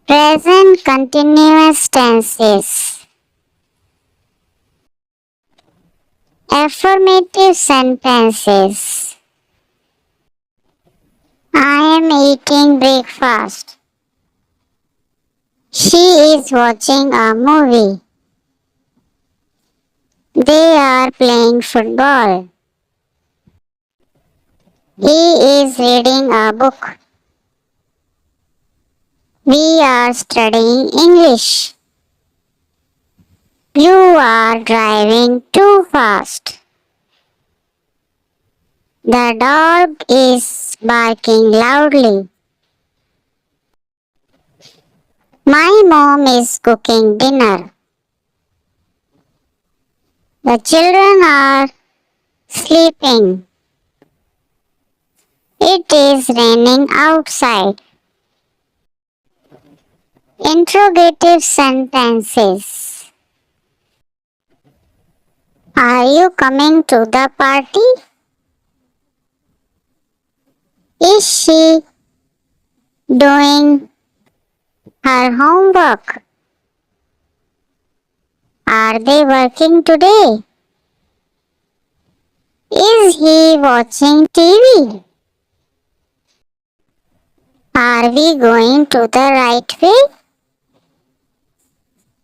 Present continuous tenses. Affirmative sentences. I am eating breakfast. She is watching a movie. They are playing football. He is reading a book. We are studying English. You are driving too fast. The dog is barking loudly. My mom is cooking dinner. The children are sleeping. It is raining outside. Interrogative sentences. Are you coming to the party? Is she doing her homework? Are they working today? Is he watching TV? Are we going to the right way?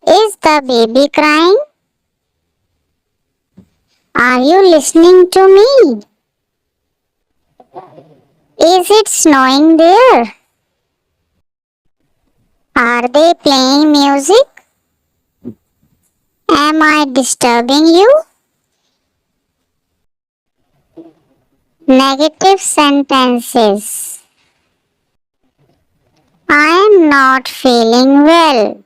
Is the baby crying? Are you listening to me? Is it snowing there? Are they playing music? Am I disturbing you? Negative sentences. I am not feeling well.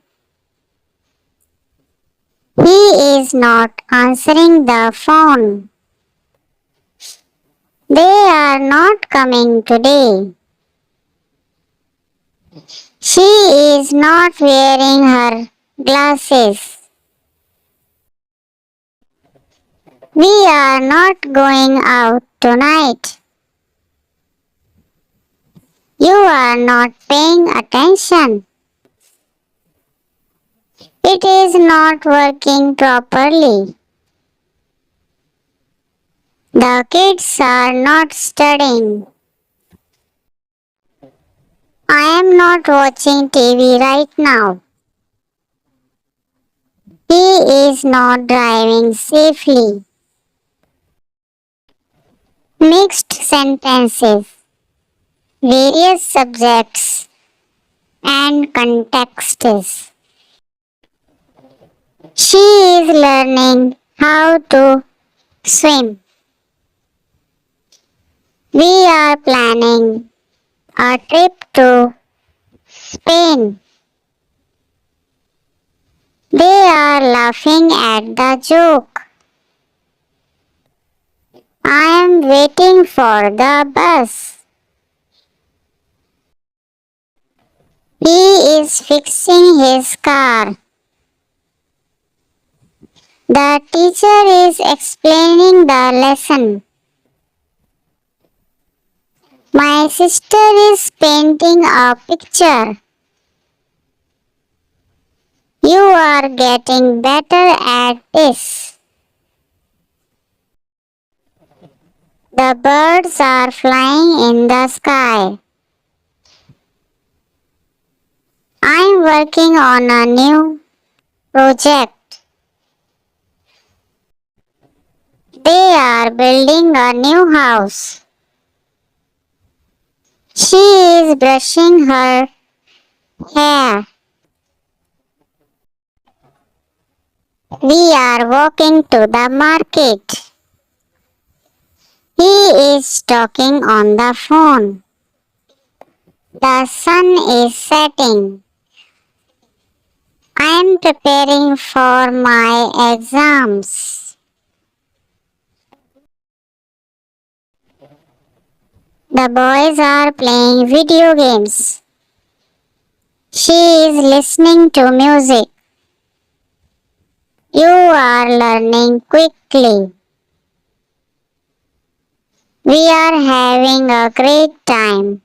He is not answering the phone. They are not coming today. She is not wearing her glasses. We are not going out tonight. You are not paying attention. It is not working properly. The kids are not studying. I am not watching TV right now. He is not driving safely. Mixed sentences. Various subjects and contexts. She is learning how to swim. We are planning a trip to Spain. They are laughing at the joke. I am waiting for the bus. He is fixing his car. The teacher is explaining the lesson. My sister is painting a picture. You are getting better at this. The birds are flying in the sky. I'm working on a new project. They are building a new house. She is brushing her hair. We are walking to the market. He is talking on the phone. The sun is setting. I am preparing for my exams. The boys are playing video games. She is listening to music. You are learning quickly. We are having a great time.